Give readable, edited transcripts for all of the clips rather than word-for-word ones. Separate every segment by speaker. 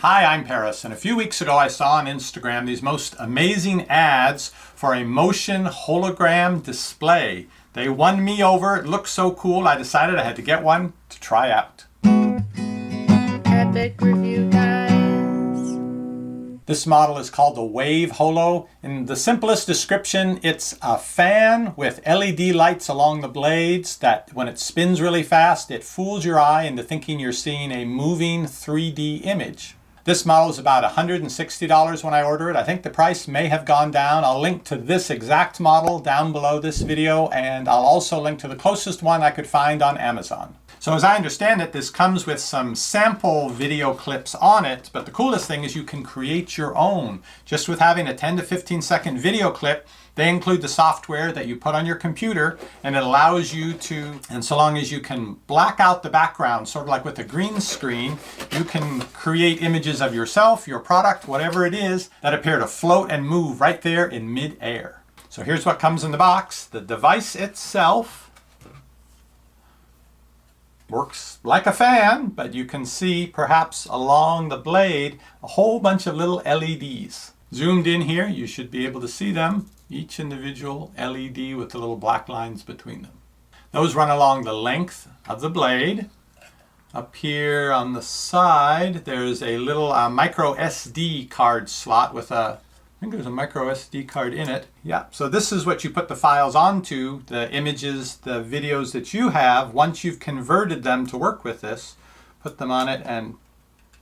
Speaker 1: Hi, I'm Paris, and a few weeks ago I saw on Instagram these most amazing ads for a motion hologram display. They won me over. It looked so cool, I decided I had to get one to try out. EpicReviewGuys. This model is called the WaveHolo. In the simplest description, it's a fan with LED lights along the blades that when it spins really fast, it fools your eye into thinking you're seeing a moving 3D image. This model is about $160 when I order it. I think the price may have gone down. I'll link to this exact model down below this video, and I'll also link to the closest one I could find on Amazon. So as I understand it, this comes with some sample video clips on it, but the coolest thing is you can create your own. Just with having a 10 to 15 second video clip, they include the software that you put on your computer, and it allows you to, and so long as you can black out the background, sort of like with a green screen, you can create images of yourself, your product, whatever it is, that appear to float and move right there in mid-air. So here's what comes in the box. The device itself works like a fan, but you can see perhaps along the blade a whole bunch of little LEDs. Zoomed in here, you should be able to see them, each individual LED with the little black lines between them. Those run along the length of the blade. Up here on the side, there's a little micro SD card slot with I think there's a micro SD card in it. Yeah, so this is what you put the files onto, the images, the videos that you have. Once you've converted them to work with this, put them on it and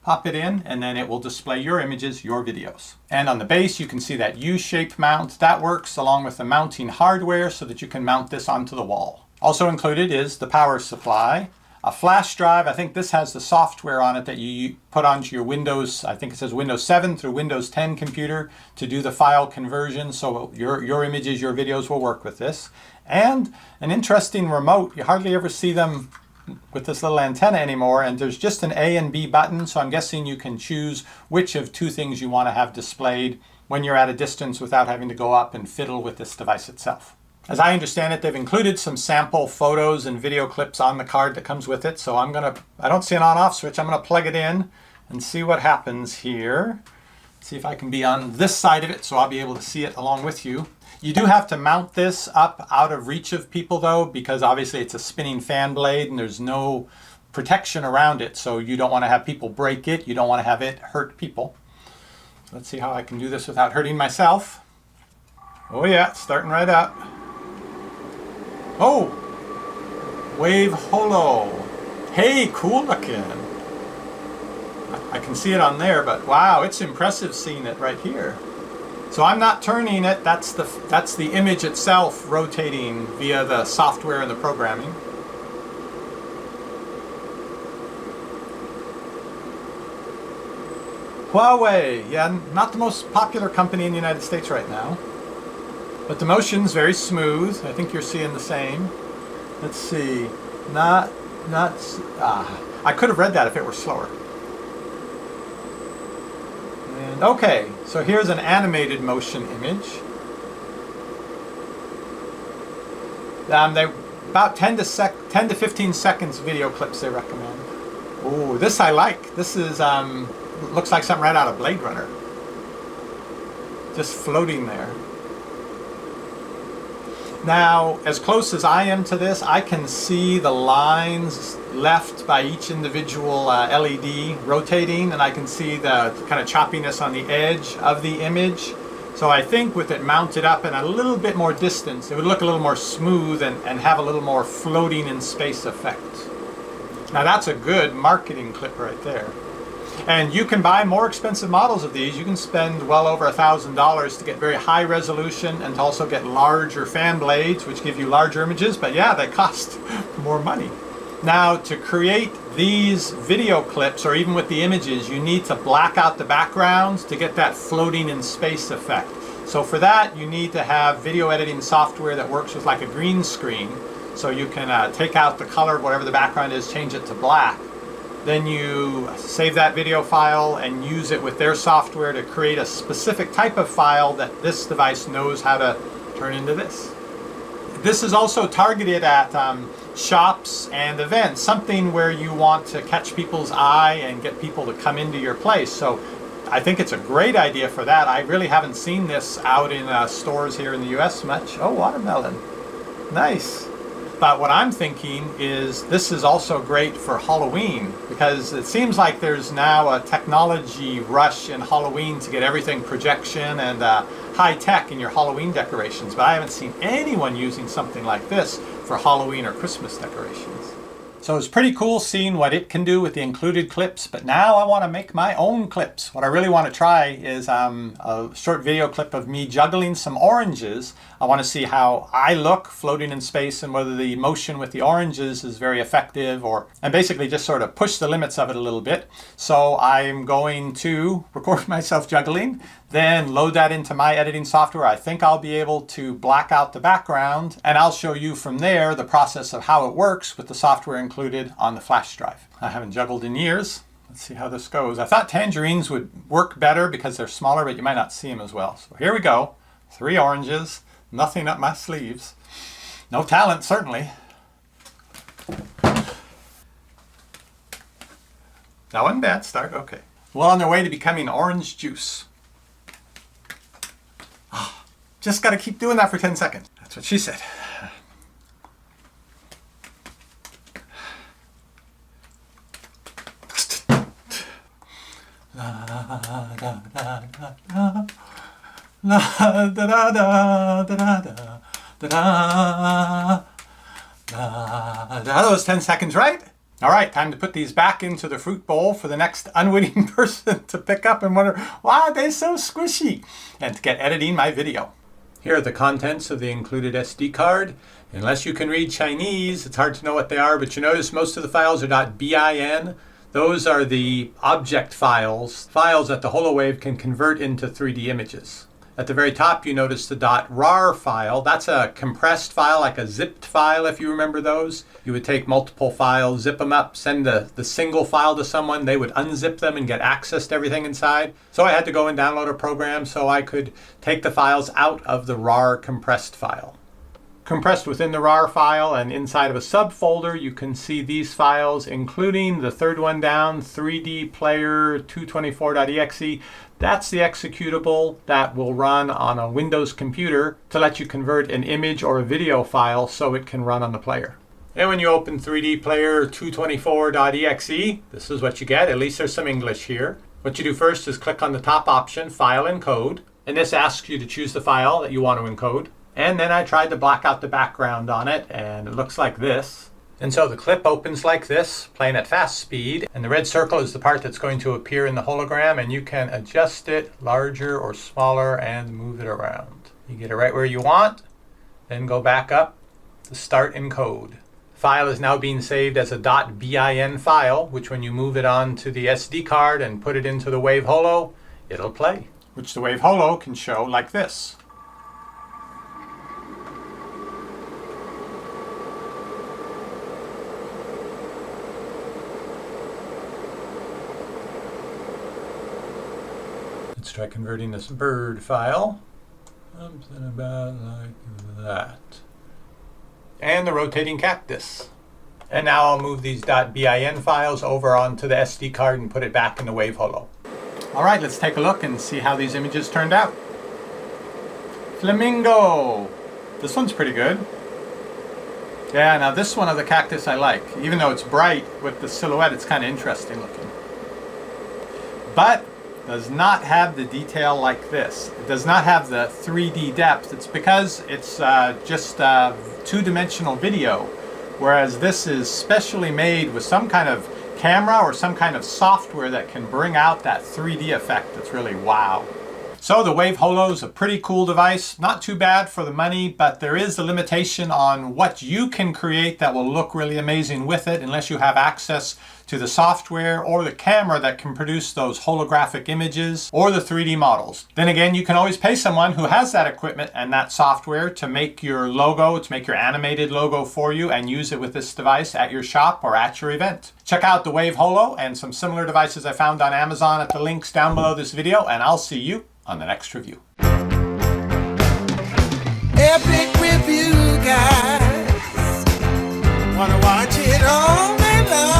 Speaker 1: pop it in, and then it will display your images, your videos. And on the base, you can see that U-shaped mount. That works along with the mounting hardware so that you can mount this onto the wall. Also included is the power supply. A flash drive. I think this has the software on it that you put onto your Windows, I think it says Windows 7 through Windows 10 computer to do the file conversion, so your images, your videos will work with this. And an interesting remote. You hardly ever see them with this little antenna anymore, and there's just an A and B button, so I'm guessing you can choose which of two things you want to have displayed when you're at a distance without having to go up and fiddle with this device itself. As I understand it, they've included some sample photos and video clips on the card that comes with it. So I don't see an on-off switch. I'm going to plug it in and see what happens here. See if I can be on this side of it so I'll be able to see it along with you. You do have to mount this up out of reach of people though, because obviously it's a spinning fan blade and there's no protection around it. So you don't want to have people break it. You don't want to have it hurt people. Let's see how I can do this without hurting myself. Oh yeah, it's starting right up. Oh, WaveHolo. Hey, cool looking. I can see it on there, but wow, it's impressive seeing it right here. So I'm not turning it, that's the image itself rotating via the software and the programming. Huawei, yeah, not the most popular company in the United States right now. But the motion's very smooth. I think you're seeing the same. Let's see. I could have read that if it were slower. And okay, so here's an animated motion image. They about 10 to 15 seconds video clips they recommend. Oh, this I like. This is looks like something right out of Blade Runner. Just floating there. Now, as close as I am to this, I can see the lines left by each individual LED rotating, and I can see the kind of choppiness on the edge of the image. So I think with it mounted up and a little bit more distance, it would look a little more smooth and have a little more floating in space effect. Now that's a good marketing clip right there. And you can buy more expensive models of these. You can spend well over $1,000 to get very high resolution and to also get larger fan blades, which give you larger images. But yeah, they cost more money. Now, to create these video clips, or even with the images, you need to black out the backgrounds to get that floating in space effect. So for that, you need to have video editing software that works with like a green screen. So you can take out the color of whatever the background is, change it to black. Then you save that video file and use it with their software to create a specific type of file that this device knows how to turn into this. This is also targeted at shops and events, something where you want to catch people's eye and get people to come into your place. So I think it's a great idea for that. I really haven't seen this out in stores here in the US much. Oh, watermelon. Nice. But what I'm thinking is this is also great for Halloween, because it seems like there's now a technology rush in Halloween to get everything projection and high tech in your Halloween decorations. But I haven't seen anyone using something like this for Halloween or Christmas decorations. So it's pretty cool seeing what it can do with the included clips, but now I want to make my own clips. What I really want to try is a short video clip of me juggling some oranges. I want to see how I look floating in space and whether the motion with the oranges is very effective, and basically just sort of push the limits of it a little bit. So I'm going to record myself juggling, then load that into my editing software. I think I'll be able to black out the background, and I'll show you from there the process of how it works with the software included on the flash drive. I haven't juggled in years. Let's see how this goes. I thought tangerines would work better because they're smaller, but you might not see them as well. So here we go. 3 oranges, nothing up my sleeves. No talent, certainly. That wasn't bad start, okay. Well on their way to becoming orange juice. Just got to keep doing that for 10 seconds. That's what she said. That was 10 seconds, right? All right, time to put these back into the fruit bowl for the next unwitting person to pick up and wonder, why are they so squishy? And to get editing my video. Here are the contents of the included SD card. Unless you can read Chinese, it's hard to know what they are, but you notice most of the files are .bin. Those are the object files that the HoloWave can convert into 3D images. At the very top, you notice the .rar file. That's a compressed file, like a zipped file, if you remember those. You would take multiple files, zip them up, send the single file to someone. They would unzip them and get access to everything inside. So I had to go and download a program so I could take the files out of the rar compressed file. Compressed within the rar file and inside of a subfolder, you can see these files, including the third one down, 3D player 224.exe. That's the executable that will run on a Windows computer to let you convert an image or a video file so it can run on the player. And when you open 3D player 224.exe, this is what you get. At least there's some English here. What you do first is click on the top option, File Encode, and this asks you to choose the file that you want to encode. And then I tried to black out the background on it, and it looks like this. And so the clip opens like this, playing at fast speed, and the red circle is the part that's going to appear in the hologram, and you can adjust it larger or smaller and move it around. You get it right where you want, then go back up to start encode. The file is now being saved as a .bin file, which when you move it onto the SD card and put it into the WaveHolo, it'll play. Which the WaveHolo can show like this. Let's try converting this bird file. Something about like that. And the rotating cactus. And now I'll move these .bin files over onto the SD card and put it back in the WaveHolo. All right, let's take a look and see how these images turned out. Flamingo. This one's pretty good. Yeah, now this one of the cactus I like. Even though it's bright with the silhouette, it's kind of interesting looking. But does not have the detail like this. It does not have the 3D depth. It's because it's just two-dimensional video, whereas this is specially made with some kind of camera or some kind of software that can bring out that 3D effect that's really wow. So the WaveHolo is a pretty cool device. Not too bad for the money, but there is a limitation on what you can create that will look really amazing with it unless you have access to the software or the camera that can produce those holographic images or the 3D models. Then again, you can always pay someone who has that equipment and that software to make your logo, to make your animated logo for you and use it with this device at your shop or at your event. Check out the WaveHolo and some similar devices I found on Amazon at the links down below this video, and I'll see you on the next review. Epic Review Guys.
Speaker 2: Wanna watch it all night long.